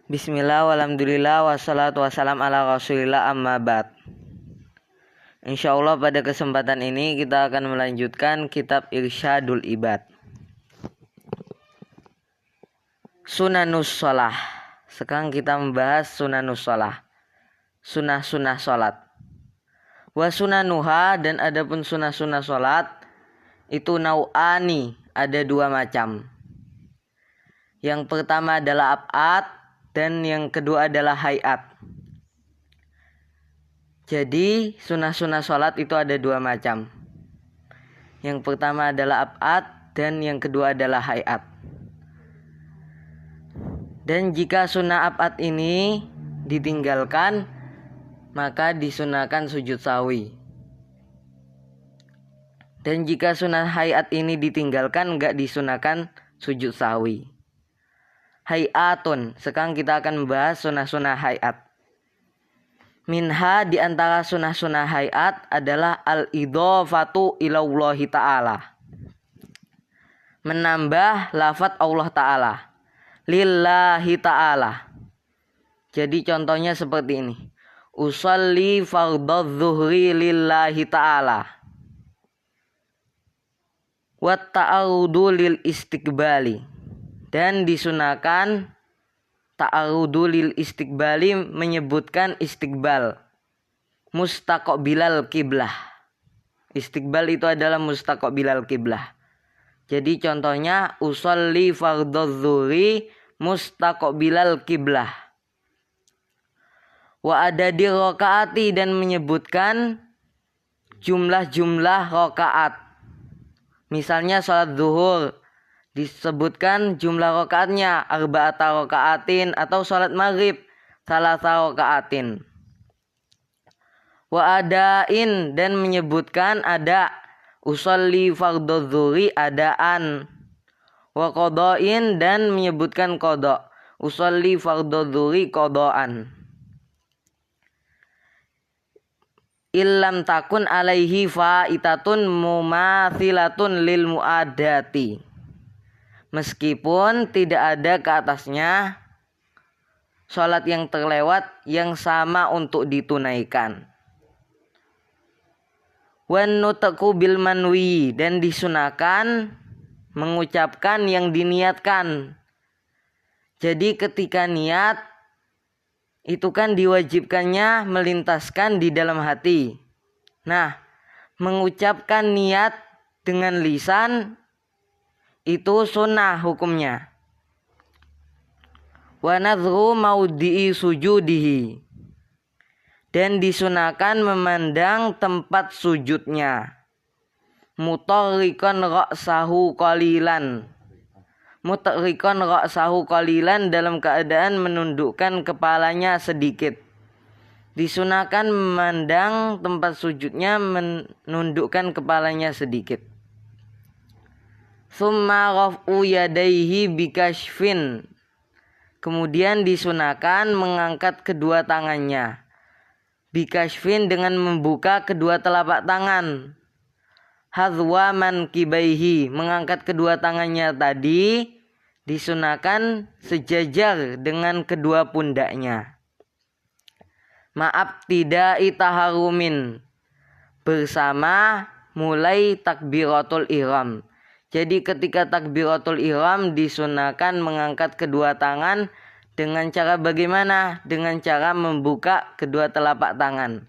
Bismillah, walhamdulillah, wassalatu wassalam ala rasulillah, amma ba'd. Insyaallah pada kesempatan ini kita akan melanjutkan kitab Irsyadul Ibad. Sunanus sholah. Sekarang kita membahas sunanus sholah, sunah-sunah sholat. Wa sunanuha, dan adapun sunah-sunah sholat itu nau'ani, ada dua macam. Yang pertama adalah ab'ad, dan yang kedua adalah hayat. Jadi sunah-sunah sholat itu ada dua macam. Yang pertama adalah ab'ad, dan yang kedua adalah hayat. Dan jika sunnah ab'ad ini ditinggalkan, maka disunahkan sujud sahwi. Dan jika sunnah hayat ini ditinggalkan, enggak disunahkan sujud sahwi. Hayatun, sekarang kita akan membahas sunah-sunah hayat. Minha, di antara sunah-sunah hayat adalah al-idhofatu ilallahi ta'ala, menambah lafadz Allah Ta'ala, lillahi ta'ala. Jadi contohnya seperti ini: usolli fardadz zuhri lillahi ta'ala, wa ta'arudu lil istiqbali. Dan disunahkan ta'arudu lil istiqbali, menyebutkan istiqbal, mustaqbilal kiblah. Istiqbal itu adalah mustaqbilal kiblah. Jadi contohnya usolli fardadz zuhri mustaqbilal kiblah. Wa adadi rakaati, dan menyebutkan jumlah-jumlah rakaat. Misalnya sholat zuhur disebutkan jumlah rakaatnya arba'ata rakaatin, atau sholat maghrib salasa rakaatin. Wa adain, dan menyebutkan ada, usolli fardadz zuhri adaan. Wa qada'in, dan menyebutkan qada, usolli fardadz zuhri qada'an. Illam takun alaihi fa'itatun mumathilatun lil mu'adati. Meskipun tidak ada ke atasnya sholat yang terlewat yang sama untuk ditunaikan. Wan nutqu bil manwi, dan disunahkan mengucapkan yang diniatkan. Jadi ketika niat itu kan diwajibkannya melintaskan di dalam hati. Nah, mengucapkan niat dengan lisan itu sunnah hukumnya. Wa nadhru maudhi'i sujudihi, dan disunahkan memandang tempat sujudnya. Mutarrikan ra'sahu qalilan, mutarrikan ra'sahu qalilan, dalam keadaan menundukkan kepalanya sedikit. Disunahkan memandang tempat sujudnya, menundukkan kepalanya sedikit. Summa raf'u yadaihi bikashfin, kemudian disunahkan mengangkat kedua tangannya. Bikashfin, dengan membuka kedua telapak tangan. Hadwa mankibaihi, mengangkat kedua tangannya tadi disunahkan sejajar dengan kedua pundaknya. Maaf tidak taharumin, bersama mulai takbiratul ihram. Jadi ketika takbiratul ihram disunahkan mengangkat kedua tangan dengan cara bagaimana? Dengan cara membuka kedua telapak tangan,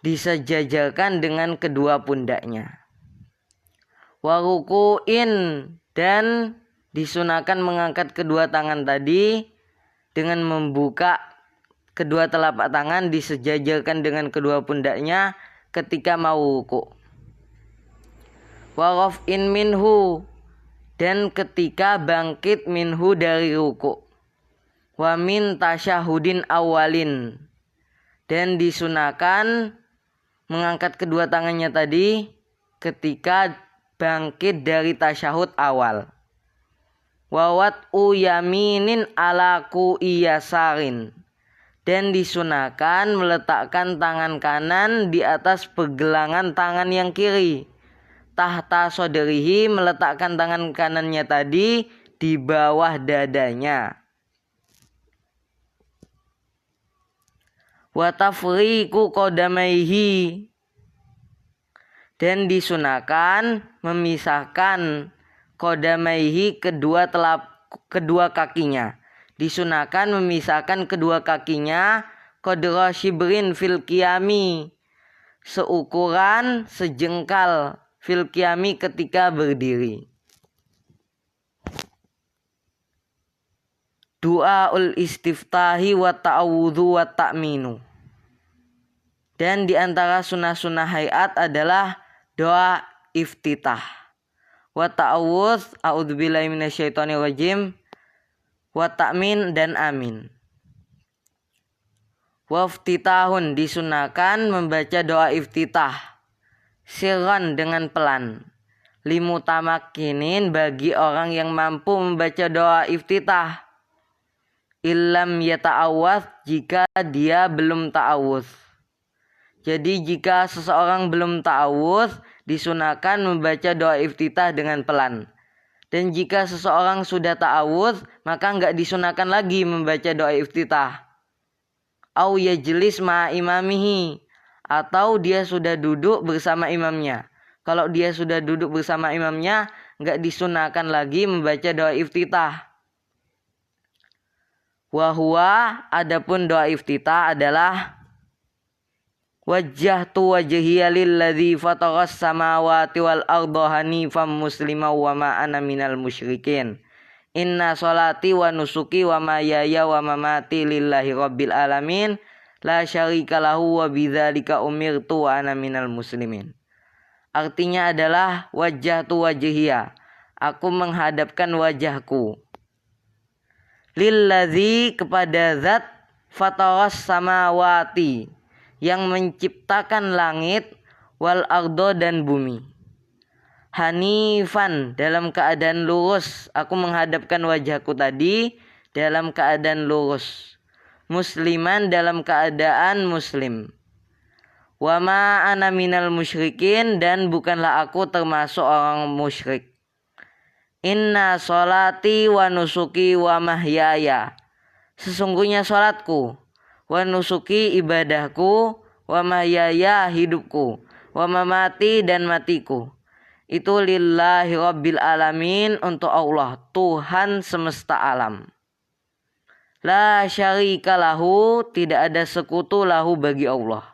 disejajarkan dengan kedua pundaknya. Wa ruku'in, dan disunahkan mengangkat kedua tangan tadi dengan membuka kedua telapak tangan, disejajarkan dengan kedua pundaknya ketika mau ruku'. Wa raf'in minhu, dan ketika bangkit minhu dari ruku'. Wa min tasyahudin awalin, dan disunahkan mengangkat kedua tangannya tadi ketika bangkit dari tasyahud awal. Wa wat'u yaminin ala ku'iyasarin, dan disunahkan meletakkan tangan kanan di atas pergelangan tangan yang kiri. Tahta soderihi, meletakkan tangan kanannya tadi di bawah dadanya. wa tafriqu qadamaihi, dan disunahkan memisahkan qadamaihi kedua kakinya. Disunahkan memisahkan kedua kakinya qadra shibrin fil qiyami, seukuran sejengkal fil qiyami ketika berdiri. Du'aul istiftahi wa ta'awudhu wa ta'minu. Dan di antara sunnah-sunnah hayat adalah doa iftitah. Wa ta'awudh, a'udzubillahi minasyaitonirrajim, wa ta'min, dan amin. Wa iftitahun, disunahkan membaca doa iftitah sirran, dengan pelan. Limutamakinin, bagi orang yang mampu membaca doa iftitah. Illam yata'awwadz, jika dia belum ta'awudz. Jadi jika seseorang belum ta'awudz, disunahkan membaca doa iftitah dengan pelan. Dan jika seseorang sudah ta'awudz, maka enggak disunahkan lagi membaca doa iftitah. Au yajlis ma'a imamihi, atau dia sudah duduk bersama imamnya. Kalau dia sudah duduk bersama imamnya, enggak disunahkan lagi membaca doa iftitah. Wahuwa, adapun doa iftitah adalah wajjahtu wajhiya lilladzi fataras samawati wal arda hanifan musliman wa ma ana minal musyrikin. Inna sholati wa nusuki wa mahyaya wa mamati lillahi rabbil alamin la syarika lahu wa bidzalika umirtu wa ana minal muslimin. Artinya adalah wajjahtu wajhiya, aku menghadapkan wajahku, lilladzi, kepada zat, fataras samawati, yang menciptakan langit, wal ardo, dan bumi. Hanifan, dalam keadaan lurus, aku menghadapkan wajahku tadi dalam keadaan lurus. Musliman, dalam keadaan muslim. Wa ma ana minal musyrikin, dan bukanlah aku termasuk orang musyrik. Inna sholati wa nusuki wa mahyaya, sesungguhnya sholatku, wa nusuki, ibadahku, wa mahyaya, hidupku, wa mamati, dan matiku, itu lillahi rabbil alamin, untuk Allah, Tuhan semesta alam. La syarika lahu, tidak ada sekutu lahu bagi Allah.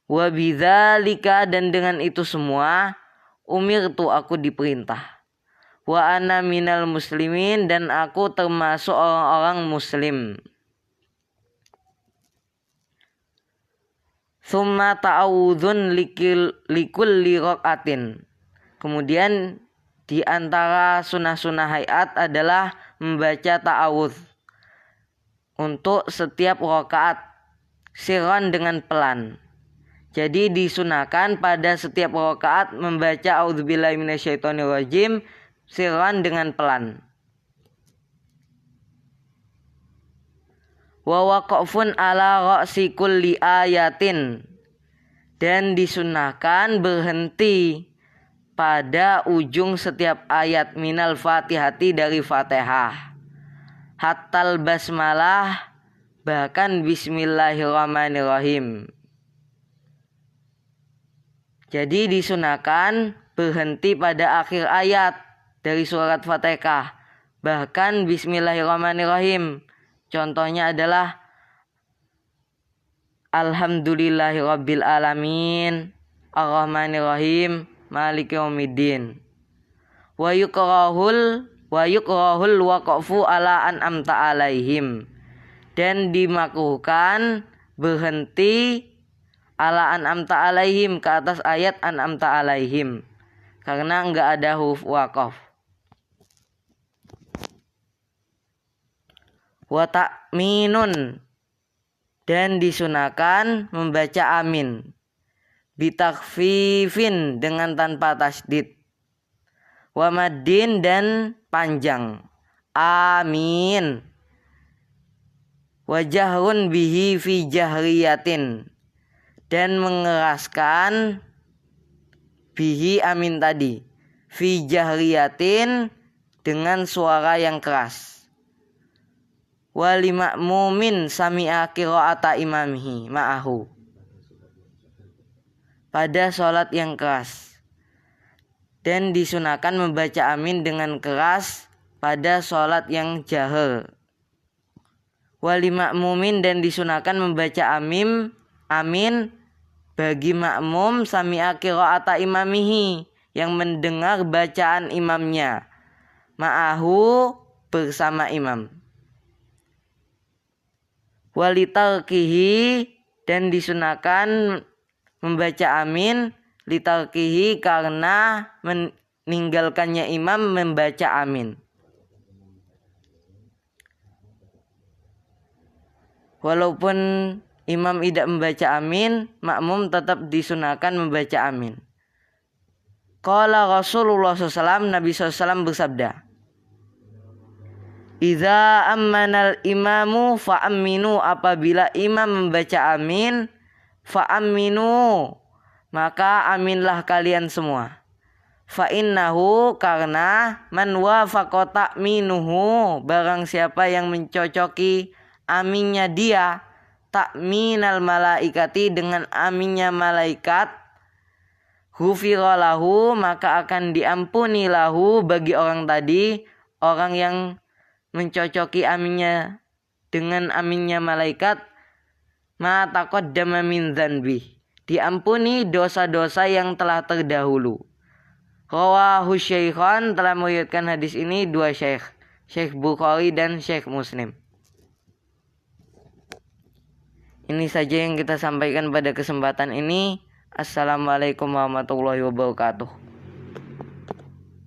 Wa bidzalika, dan dengan itu semua, umirtu, aku diperintah. Wa ana minal muslimin, dan aku termasuk orang-orang muslim. Tsumma ta'awudzun likulli raqatin. Kemudian di antara sunnah-sunnah hayat adalah membaca ta'awudz untuk setiap rakaat sirran, dengan pelan. Jadi disunahkan pada setiap rakaat membaca a'udzubillahi minasyaitonirrajim sirran, dengan pelan. Wa waqafun ala ra'si kulli ayatin, dan disunahkan berhenti pada ujung setiap ayat minal fatihati, dari fatihah, hattal basmalah, bahkan bismillahirrahmanirrahim. Jadi disunahkan berhenti pada akhir ayat dari surat Fatihah, bahkan bismillahirrahmanirrahim. Contohnya adalah alhamdulillahirabbil alamin arrahmanirrahim maliki yaumiddin. Wa yukrahul waqfu ala an'amta alaihim, dan dimakruhkan berhenti ala an'amta alaihim, ke atas ayat an'amta alaihim, karena enggak ada huruf waqaf. Wa ta'minun, dan disunahkan membaca amin bitakfifin, dengan tanpa tasdid, wa maddin, dan panjang, amin, wa jahrun bihi fi jahriyatin, dan mengeraskan bihi, amin tadi, fi jahriyatin, dengan suara yang keras. wali ma'mumin sami'a qira'ata imamihi ma'ahu. Pada sholat yang keras. Dan disunahkan membaca amin dengan keras pada sholat yang jahar. Wali ma'mumin dan disunahkan membaca amin bagi makmum sami'a qira'ata imamihi yang mendengar bacaan imamnya ma'ahu bersama imam. Walitarkihi dan disunahkan membaca amin litarkihi karena meninggalkannya imam membaca amin. Walaupun imam tidak membaca amin, makmum tetap disunahkan membaca amin. Qala Rasulullah SAW, Nabi SAW bersabda, Iza ammanal imamu fa'amminu, apabila imam membaca amin, fa'amminu, maka aminlah kalian semua. Fa'innahu, karena man wafaqa ta'minuhu, barang siapa yang mencocoki aminnya dia, ta'minal malaikati, dengan aminnya malaikat, ghufira lahu, maka akan diampuni lahu bagi orang tadi, orang yang mencocoki aminnya dengan aminnya malaikat, ma taqaddama min dzanbi, diampuni dosa-dosa yang telah terdahulu. Rawahu Syaikhan, telah meriwayatkan hadis ini dua syekh, Syekh Bukhari dan Syekh Muslim. Ini saja yang kita sampaikan pada kesempatan ini. Assalamualaikum warahmatullahi wabarakatuh.